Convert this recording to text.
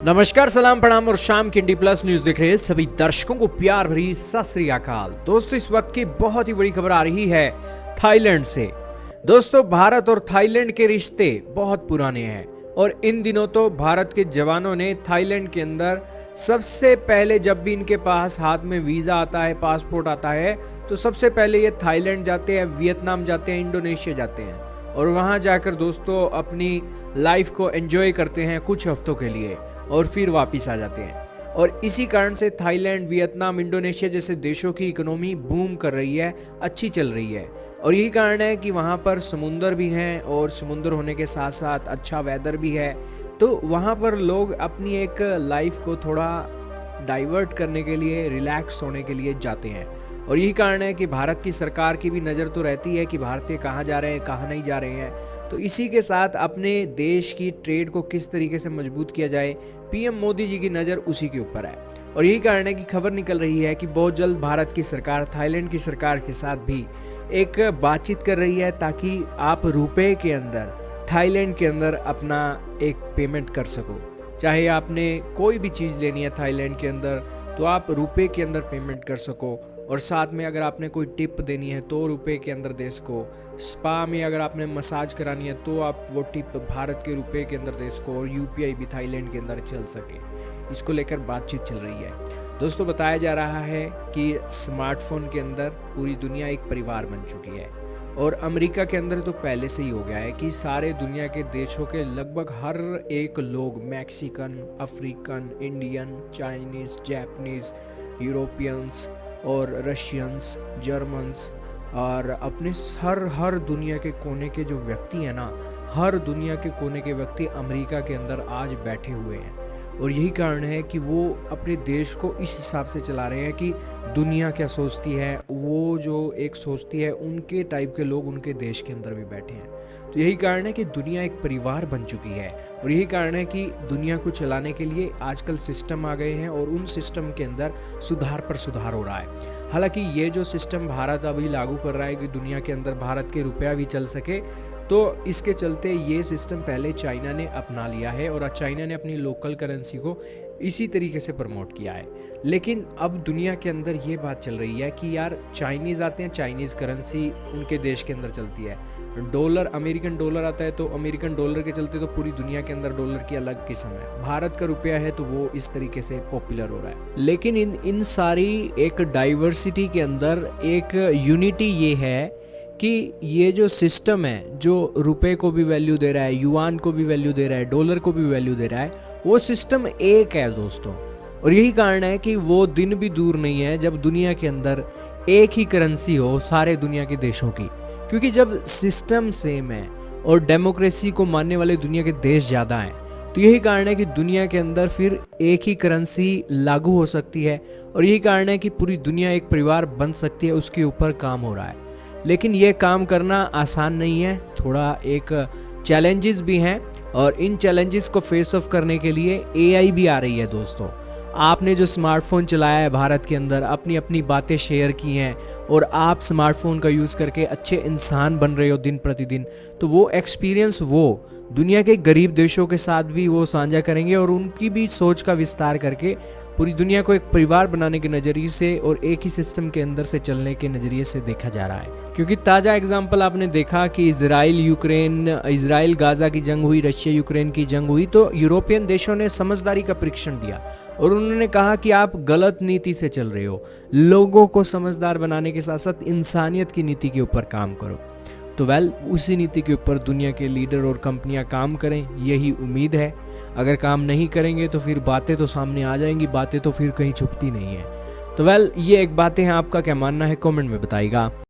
नमस्कार, सलाम, प्रणाम और शाम की डी प्लस न्यूज देख रहे सभी दर्शकों को प्यार भरी सत श्री अकाल। दोस्तों, इस वक्त की बहुत ही बड़ी खबर आ रही है थाईलैंड से। दोस्तों, भारत और थाईलैंड के रिश्ते बहुत पुराने हैं और इन दिनों तो भारत के जवानों ने थाईलैंड के अंदर सबसे पहले, जब भी इनके पास हाथ में वीजा आता है, पासपोर्ट आता है, तो सबसे पहले ये थाईलैंड जाते हैं, वियतनाम जाते हैं, इंडोनेशिया जाते हैं और वहां जाकर दोस्तों अपनी लाइफ को एंजॉय करते हैं कुछ हफ्तों के लिए और फिर वापस आ जाते हैं। और इसी कारण से थाईलैंड, वियतनाम, इंडोनेशिया जैसे देशों की इकोनॉमी बूम कर रही है, अच्छी चल रही है। और यही कारण है कि वहाँ पर समुंदर भी हैं और समुंदर होने के साथ साथ अच्छा वेदर भी है, तो वहाँ पर लोग अपनी एक लाइफ को थोड़ा डाइवर्ट करने के लिए, रिलैक्स होने के लिए जाते हैं। और यही कारण है कि भारत की सरकार की भी नज़र तो रहती है कि भारतीय कहाँ जा रहे हैं, कहाँ नहीं जा रहे हैं। तो इसी के साथ अपने देश की ट्रेड को किस तरीके से मजबूत किया जाए, पीएम मोदी जी की नज़र उसी के ऊपर है। और यही कारण है कि खबर निकल रही है कि बहुत जल्द भारत की सरकार थाईलैंड की सरकार के साथ भी एक बातचीत कर रही है, ताकि आप रुपए के अंदर थाईलैंड के अंदर अपना एक पेमेंट कर सको। चाहे आपने कोई भी चीज़ लेनी है थाईलैंड के अंदर, तो आप रुपए के अंदर पेमेंट कर सको। और साथ में अगर आपने कोई टिप देनी है तो रुपए के अंदर दे सको। स्पा में अगर आपने मसाज करानी है तो आप वो टिप भारत के रुपए के अंदर दे सको और यूपीआई भी थाईलैंड के अंदर चल सके। इसको लेकर बातचीत चल रही है। दोस्तों, बताया जा रहा है कि स्मार्टफोन के अंदर पूरी दुनिया एक परिवार बन चुकी है और अमेरिका के अंदर तो पहले से ही हो गया है कि सारे दुनिया के देशों के लगभग हर एक लोग, Mexican, African, Indian, Chinese, Japanese, Europeans और रशियंस, जर्मन्स और अपने हर दुनिया के कोने के जो व्यक्ति हैं ना, हर दुनिया के कोने के व्यक्ति अमेरिका के अंदर आज बैठे हुए हैं। और यही कारण है कि वो अपने देश को इस हिसाब से चला रहे हैं कि दुनिया क्या सोचती है, वो जो एक सोचती है, उनके टाइप के लोग उनके देश के अंदर भी बैठे हैं। तो यही कारण है कि दुनिया एक परिवार बन चुकी है और यही कारण है कि दुनिया को चलाने के लिए आजकल सिस्टम आ गए हैं और उन सिस्टम के अंदर सुधार पर सुधार हो रहा है। हालांकि ये जो सिस्टम भारत अभी लागू कर रहा है कि दुनिया के अंदर भारत के रुपया भी चल सके, तो इसके चलते ये सिस्टम पहले चाइना ने अपना लिया है और चाइना ने अपनी लोकल करेंसी को इसी तरीके से प्रमोट किया है। लेकिन अब दुनिया के अंदर ये बात चल रही है कि यार चाइनीज़ आते हैं, चाइनीज़ करेंसी उनके देश के अंदर चलती है। डॉलर, अमेरिकन डॉलर आता है तो अमेरिकन डॉलर के चलते तो पूरी दुनिया के अंदर डॉलर की अलग किस्म है। भारत का रुपया है तो वो इस तरीके से पॉपुलर हो रहा है। लेकिन इन सारी एक डाइवर्सिटी के अंदर एक यूनिटी ये है कि ये जो सिस्टम है, जो रुपए को भी वैल्यू दे रहा है, युआन को भी वैल्यू दे रहा है, डॉलर को भी वैल्यू दे रहा है, वो सिस्टम एक है दोस्तों। और यही कारण है कि वो दिन भी दूर नहीं है जब दुनिया के अंदर एक ही करेंसी हो सारे दुनिया के देशों की। क्योंकि जब सिस्टम सेम है और डेमोक्रेसी को मानने वाले दुनिया के देश ज़्यादा हैं, तो यही कारण है कि दुनिया के अंदर फिर एक ही करेंसी लागू हो सकती है और यही कारण है कि पूरी दुनिया एक परिवार बन सकती है। उसके ऊपर काम हो रहा है, लेकिन ये काम करना आसान नहीं है, थोड़ा एक चैलेंजेस भी हैं और इन चैलेंजेस को फेस ऑफ करने के लिए एआई भी आ रही है। दोस्तों, आपने जो स्मार्टफोन चलाया है भारत के अंदर, अपनी अपनी बातें शेयर की हैं और आप स्मार्टफोन का यूज़ करके अच्छे इंसान बन रहे हो दिन प्रतिदिन, तो वो एक्सपीरियंस वो दुनिया के गरीब देशों के साथ भी वो साझा करेंगे और उनकी भी सोच का विस्तार करके पूरी दुनिया को एक परिवार बनाने के नज़रिए से और एक ही सिस्टम के अंदर से चलने के नज़रिए से देखा जा रहा है। क्योंकि ताज़ा एग्जाम्पल आपने देखा कि इजराइल गाज़ा की जंग हुई, रशिया यूक्रेन की जंग हुई, तो यूरोपियन देशों ने समझदारी का परीक्षण दिया और उन्होंने कहा कि आप गलत नीति से चल रहे हो, लोगों को समझदार बनाने के साथ साथ इंसानियत की नीति के ऊपर काम करो। तो उसी नीति के ऊपर दुनिया के लीडर और कंपनियां काम करें, यही उम्मीद है। अगर काम नहीं करेंगे तो फिर बातें तो सामने आ जाएंगी, बातें तो फिर कहीं छुपती नहीं है। तो ये एक बातें हैं, आपका क्या मानना है कमेंट में बताइएगा।